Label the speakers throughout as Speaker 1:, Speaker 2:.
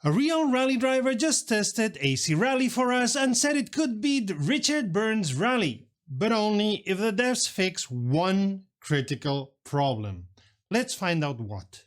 Speaker 1: A real rally driver just tested AC Rally for us and said it could beat Richard Burns' rally, but only if the devs fix one critical problem. Let's find out what.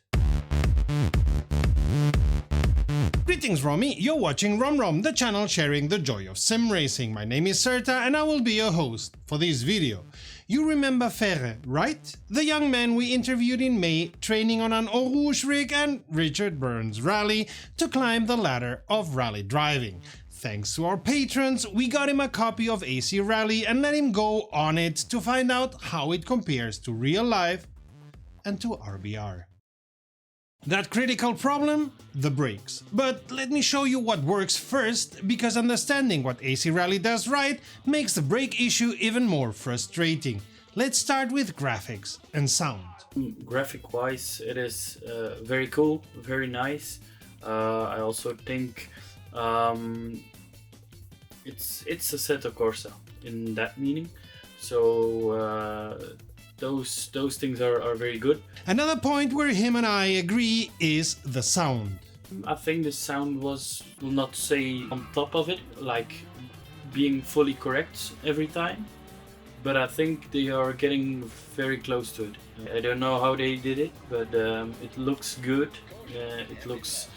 Speaker 1: Greetings Romy, you're watching WromWrom, the channel sharing the joy of sim racing. My name is Serta and I will be your host for this video. You remember Ferre, right? The young man we interviewed in May, training on an Eau Rouge rig and Richard Burns' rally to climb the ladder of rally driving. Thanks to our patrons, we got him a copy of AC Rally and let him go on it to find out how it compares to real life and to RBR. That critical problem? The brakes. But let me show you what works first, because understanding what AC Rally does right makes the brake issue even more frustrating. Let's start with graphics and sound.
Speaker 2: Graphic wise, it is very cool, very nice. I also think it's Asetek Corsa in that meaning. So those things are very good.
Speaker 1: Another point where him and I agree is the sound.
Speaker 2: I think the sound was, will not say on top of it, like being fully correct every time, but I think they are getting very close to it. I don't know how they did it, but it looks good. It looks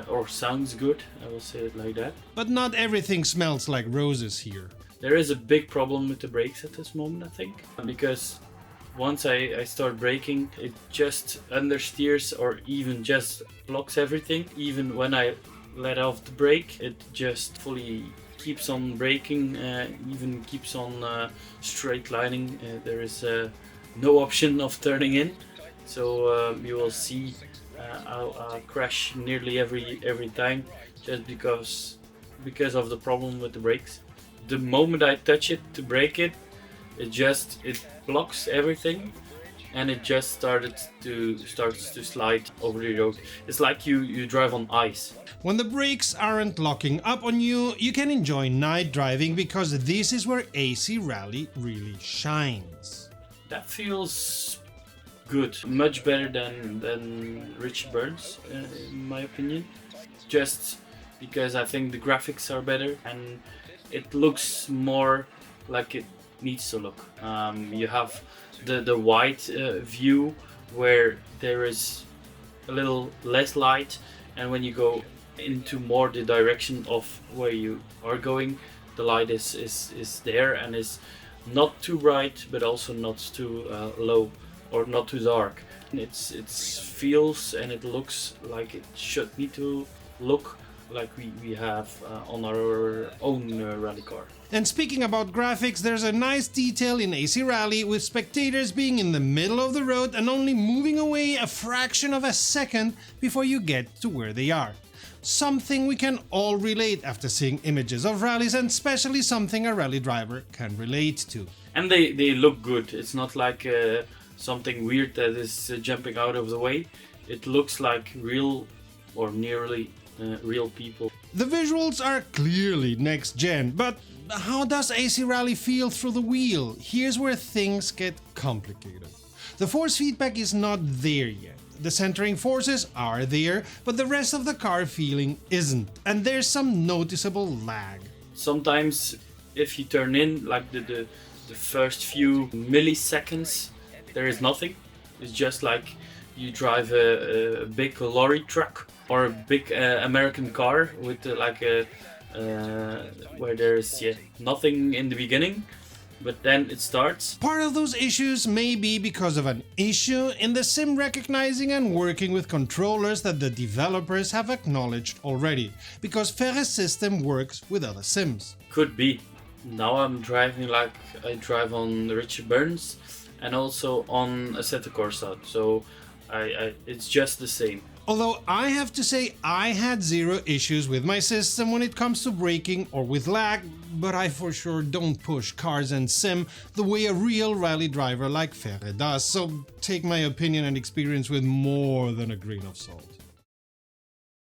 Speaker 2: or sounds good, I will say it like that.
Speaker 1: But not everything smells like roses here.
Speaker 2: There is a big problem with the brakes at this moment, I think, because once I start braking, it just understeers or even just blocks everything. Even when I let off the brake, it just fully keeps on braking, even keeps on straight lining. There is no option of turning in, so you will see I'll crash nearly every time just because of the problem with the brakes. The moment I touch it to brake it, it blocks everything, and it just starts to slide over the road. It's like you drive on ice.
Speaker 1: When the brakes aren't locking up on you, you can enjoy night driving, because this is where AC Rally really shines.
Speaker 2: That feels good, much better than Richard Burns, in my opinion. Just because I think the graphics are better and it looks more like it needs to look. You have the wide view where there is a little less light, and when you go into more the direction of where you are going, the light is there and is not too bright but also not too low or not too dark. It feels and it looks like it should need to look like we have on our own rally car.
Speaker 1: And speaking about graphics, there's a nice detail in AC Rally with spectators being in the middle of the road and only moving away a fraction of a second before you get to where they are. Something we can all relate after seeing images of rallies, and especially something a rally driver can relate to.
Speaker 2: And they look good. It's not like something weird that is jumping out of the way. It looks like real or nearly real people.
Speaker 1: The visuals are clearly next gen, but how does AC Rally feel through the wheel? Here's where things get complicated. The force feedback is not there yet. The centering forces are there, but the rest of the car feeling isn't, and there's some noticeable lag.
Speaker 2: Sometimes if you turn in, like the first few milliseconds, there is nothing. It's just like you drive a big lorry truck or a big American car with where there's nothing in the beginning, but then it starts.
Speaker 1: Part of those issues may be because of an issue in the sim recognizing and working with controllers that the developers have acknowledged already, because Ferre's system works with other sims.
Speaker 2: Could be. Now I'm driving like I drive on Richard Burns and also on Asetek Corsa, so it's just the same.
Speaker 1: Although I have to say I had zero issues with my system when it comes to braking or with lag, but I for sure don't push cars and sim the way a real rally driver like Ferre does, so take my opinion and experience with more than a grain of salt.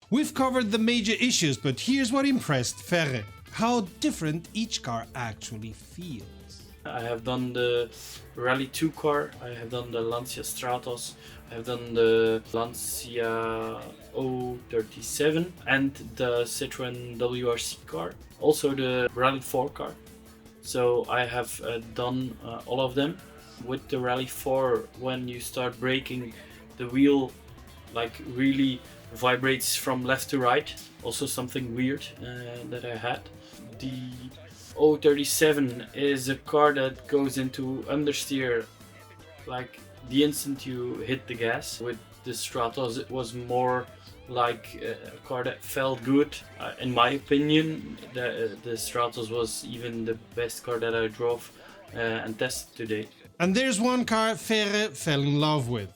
Speaker 1: We've covered the major issues, but here's what impressed Ferre: how different each car actually feels.
Speaker 2: I have done the Rally 2 car, I have done the Lancia Stratos, I have done the Lancia 037 and the Citroën WRC car, also the Rally 4 car. So I have done all of them. With the Rally 4, when you start braking, the wheel like really vibrates from left to right, also something weird that I had. The 037 is a car that goes into understeer like the instant you hit the gas. With the Stratos it was more like a car that felt good. In my opinion, the Stratos was even the best car that I drove and tested today.
Speaker 1: And there's one car Ferre fell in love with,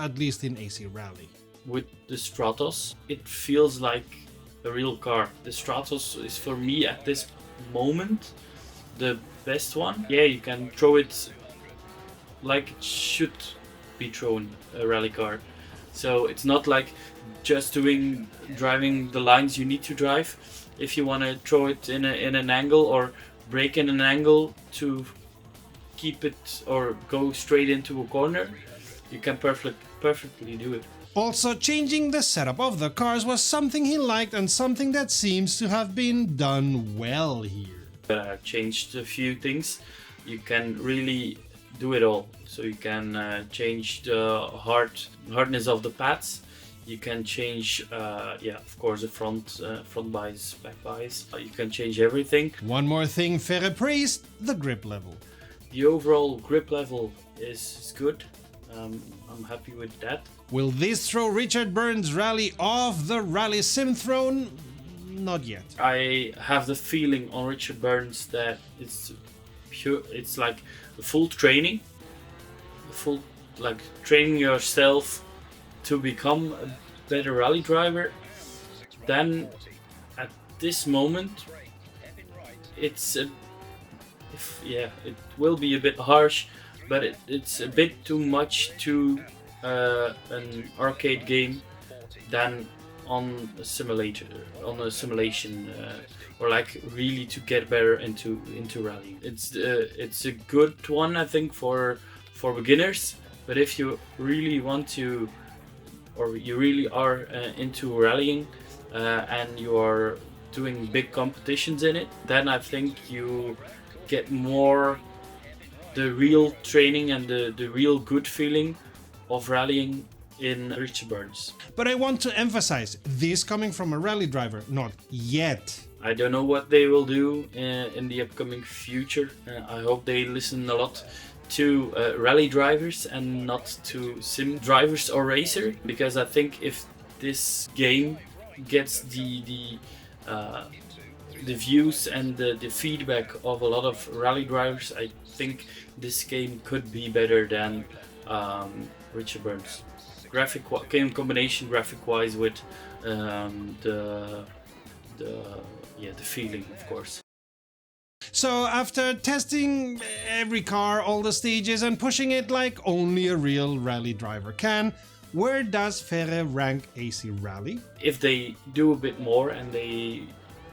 Speaker 1: at least in AC Rally.
Speaker 2: With the Stratos, it feels like a real car. The Stratos is for me at this moment the best one. Yeah, you can throw it like it should be thrown, a rally car. So it's not like just driving the lines you need to drive. If you want to throw it in an angle or brake in an angle to keep it or go straight into a corner, you can perfectly do it.
Speaker 1: Also, changing the setup of the cars was something he liked and something that seems to have been done well here.
Speaker 2: I changed a few things. You can really do it all. So you can change the hardness of the pads. You can change, of course, the front bias, back bias. You can change everything.
Speaker 1: One more thing Ferre praised, the grip level.
Speaker 2: The overall grip level is good. I'm happy with that.
Speaker 1: Will this throw Richard Burns' rally off the rally sim throne? Not yet.
Speaker 2: I have the feeling on Richard Burns that it's like a full training, training yourself to become a better rally driver. Then at this moment, it will be a bit harsh, but it's a bit too much to an arcade game than on a simulation, or like really to get better into rally. It's a good one, I think, for beginners. But if you really want to, or you really are into rallying and you are doing big competitions in it, then I think you get more the real training and the real good feeling of rallying in Richard Burns.
Speaker 1: But I want to emphasize, this coming from a rally driver, not yet.
Speaker 2: I don't know what they will do in the upcoming future. I hope they listen a lot to rally drivers and not to sim drivers or racer, because I think if this game gets the views and the feedback of a lot of rally drivers, I think this game could be better than Richard Burns. Game combination graphic-wise with the feeling, of course.
Speaker 1: So after testing every car, all the stages, and pushing it like only a real rally driver can, where does Ferre rank AC Rally?
Speaker 2: If they do a bit more and they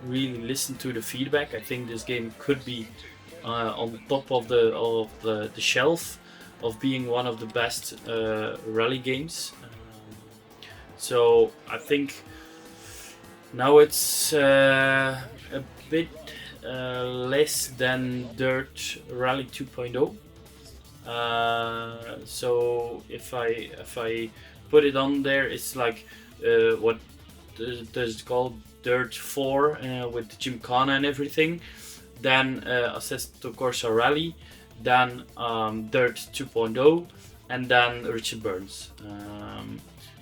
Speaker 2: really listen to the feedback, I think this game could be on top of the shelf of being one of the best rally games. So I think now it's a bit less than Dirt Rally 2.0. So if I put it on there, it's like what does it called Dirt 4 with Gymkhana and everything. Then Asetek Corsa Rally, then Dirt 2.0, and then Richard Burns.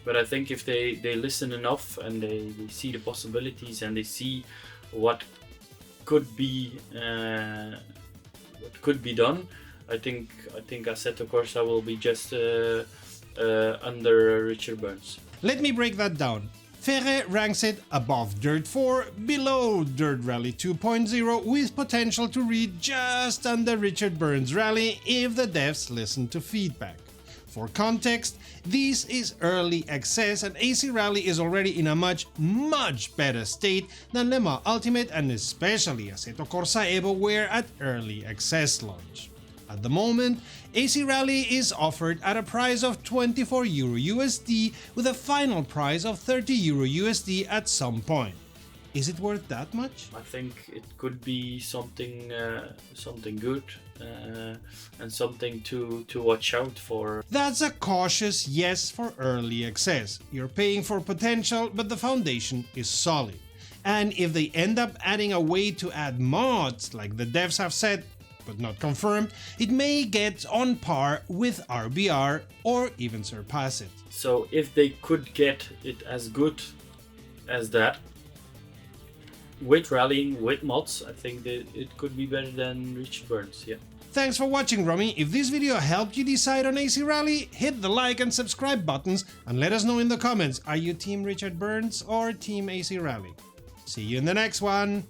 Speaker 2: But I think if they listen enough and they see the possibilities and they see what could be done, I think Asetek Corsa will be just under Richard Burns.
Speaker 1: Let me break that down. Ferre ranks it above Dirt 4, below Dirt Rally 2.0, with potential to read just under Richard Burns' rally if the devs listen to feedback. For context, this is early access and AC Rally is already in a much better state than Le Mans Ultimate and especially Asetek Corsa Evo were at early access launch. At the moment, AC Rally is offered at a price of €24 with a final price of €30 at some point. Is it worth that much?
Speaker 2: I think it could be something good and something to watch out for.
Speaker 1: That's a cautious yes for early access. You're paying for potential, but the foundation is solid. And if they end up adding a way to add mods, like the devs have said, but not confirmed, it may get on par with RBR or even surpass it.
Speaker 2: So if they could get it as good as that, with rallying, with mods, I think that it could be better than Richard Burns, yeah.
Speaker 1: Thanks for watching, Romy. If this video helped you decide on AC Rally, hit the like and subscribe buttons and let us know in the comments, are you Team Richard Burns or Team AC Rally? See you in the next one!